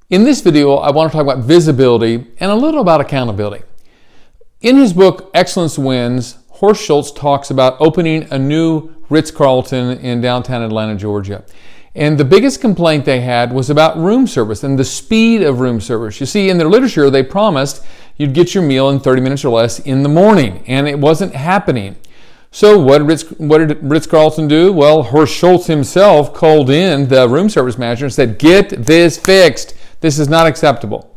In this video, I want to talk about visibility and a little about accountability. In his book, Excellence Wins, Horst Schulze talks about opening a new Ritz-Carlton in downtown Atlanta, Georgia. And the biggest complaint they had was about room service and the speed of room service. You see, in their literature, they promised you'd get your meal in 30 minutes or less in the morning, and it wasn't happening. So what did Ritz-Carlton do? Well, Horst Schulze himself called in the room service manager and said, "Get this fixed. This is not acceptable."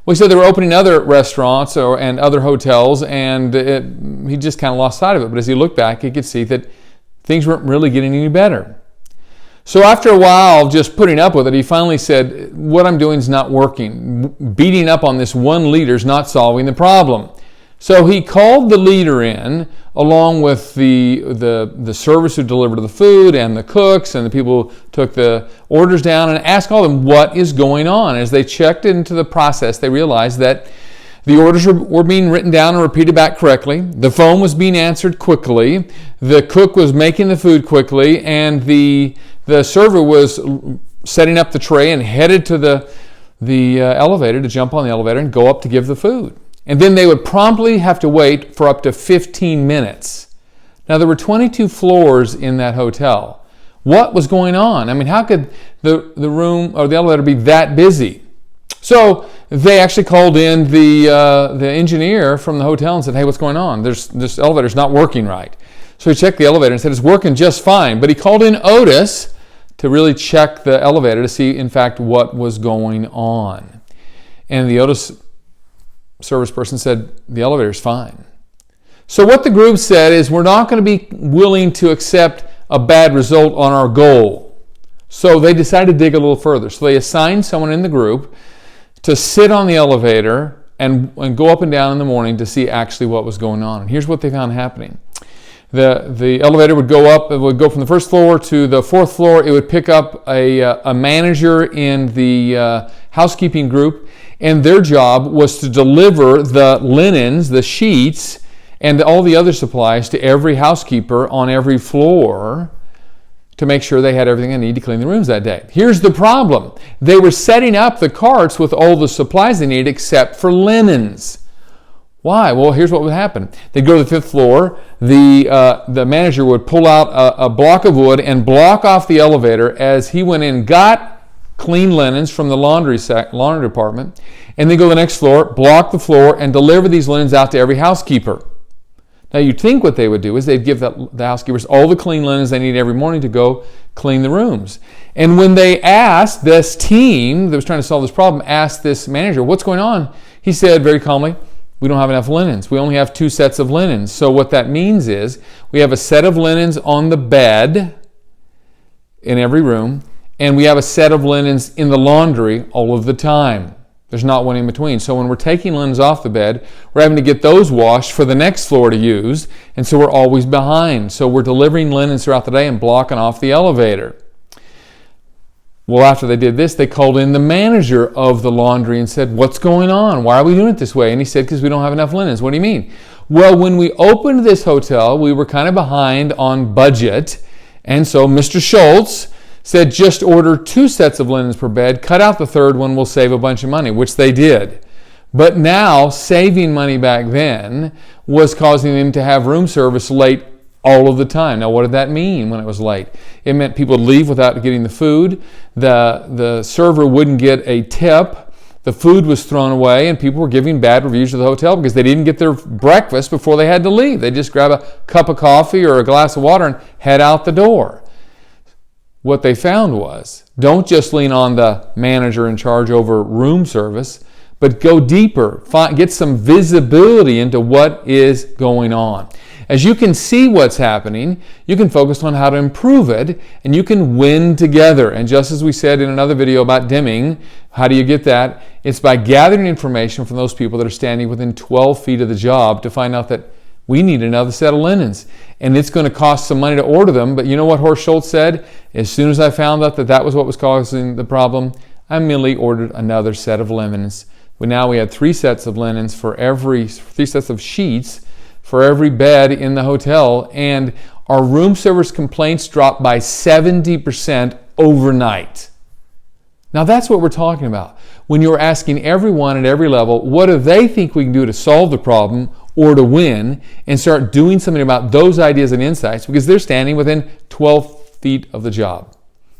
Well, he said they were opening other restaurants and other hotels, and he just kind of lost sight of it. But as he looked back, he could see that things weren't really getting any better. So after a while of just putting up with it, he finally said, "What I'm doing is not working. Beating up on this one leader is not solving the problem." So he called the leader in, along with the servers who delivered the food and the cooks and the people who took the orders down, and asked all of them what is going on. As they checked into the process, they realized that the orders were being written down and repeated back correctly. The phone was being answered quickly. The cook was making the food quickly, and the server was setting up the tray and headed to the elevator to jump on the elevator and go up to give the food. And then they would promptly have to wait for up to 15 minutes. Now, there were 22 floors in that hotel. What was going on? I mean, how could the room or the elevator be that busy? So they actually called in the engineer from the hotel and said, "Hey, what's going on? This elevator's not working right." So he checked the elevator and said, "It's working just fine." But he called in Otis to really check the elevator to see, in fact, what was going on. And the Otis service person said, "The elevator's fine." So what the group said is, we're not going to be willing to accept a bad result on our goal. So they decided to dig a little further. So they assigned someone in the group to sit on the elevator and go up and down in the morning to see actually what was going on. And here's what they found happening. The elevator would go up, it would go from the first floor to the fourth floor. It would pick up a manager in the housekeeping group, and their job was to deliver the linens, the sheets, and all the other supplies to every housekeeper on every floor to make sure they had everything they need to clean the rooms that day. Here's the problem. They were setting up the carts with all the supplies they needed except for linens. Why? Well, here's what would happen. They'd go to the fifth floor. The manager would pull out a block of wood and block off the elevator as he went in, got clean linens from the laundry department, and then go to the next floor, block the floor, and deliver these linens out to every housekeeper. Now, you'd think what they would do is they'd give the housekeepers all the clean linens they need every morning to go clean the rooms. And when they asked, this team that was trying to solve this problem asked this manager, "What's going on?" He said very calmly, "We don't have enough linens. We only have 2 sets of linens." So what that means is we have a set of linens on the bed in every room, and we have a set of linens in the laundry all of the time. There's not one in between. So when we're taking linens off the bed, we're having to get those washed for the next floor to use, and so we're always behind. So we're delivering linens throughout the day and blocking off the elevator. Well, after they did this, they called in the manager of the laundry and said, "What's going on? Why are we doing it this way?" And he said, "Because we don't have enough linens." "What do you mean?" "Well, when we opened this hotel, we were kind of behind on budget, and so Mr. Schulze said, just order 2 sets of linens per bed, cut out the third one, we'll save a bunch of money," which they did. But now, saving money back then was causing them to have room service late all of the time. Now, what did that mean when it was late? It meant people would leave without getting the food, the server wouldn't get a tip, the food was thrown away, and people were giving bad reviews of the hotel because they didn't get their breakfast before they had to leave. They just grab a cup of coffee or a glass of water and head out the door. What they found was, don't just lean on the manager in charge over room service, but go deeper, get some visibility into what is going on. As you can see what's happening, you can focus on how to improve it, and you can win together. And just as we said in another video about dimming, how do you get that? It's by gathering information from those people that are standing within 12 feet of the job to find out that we need another set of linens. And it's going to cost some money to order them, but you know what Horst Schulze said? As soon as I found out that was what was causing the problem, I immediately ordered another set of linens. Now we had 3 sets of linens for 3 sets of sheets for every bed in the hotel, and our room service complaints dropped by 70% overnight. Now that's what we're talking about. When you're asking everyone at every level, what do they think we can do to solve the problem or to win, and start doing something about those ideas and insights, because they're standing within 12 feet of the job.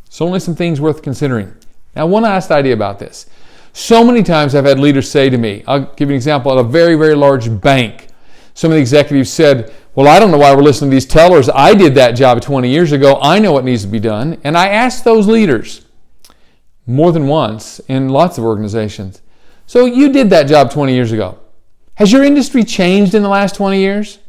So only some things worth considering. Now, one last idea about this. So many times I've had leaders say to me, I'll give you an example, at a very, very large bank. Some of the executives said, well, I don't know why we're listening to these tellers. I did that job 20 years ago. I know what needs to be done. And I asked those leaders more than once in lots of organizations, so you did that job 20 years ago. Has your industry changed in the last 20 years?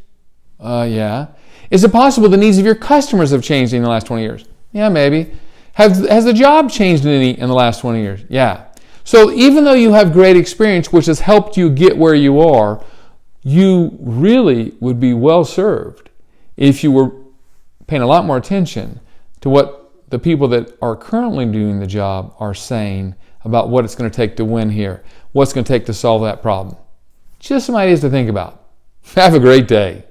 Yeah. Is it possible the needs of your customers have changed in the last 20 years? Yeah, maybe. Has the job changed in the last 20 years? Yeah. So even though you have great experience, which has helped you get where you are, you really would be well served if you were paying a lot more attention to what the people that are currently doing the job are saying about what it's going to take to win here, what's going to take to solve that problem. Just some ideas to think about. Have a great day.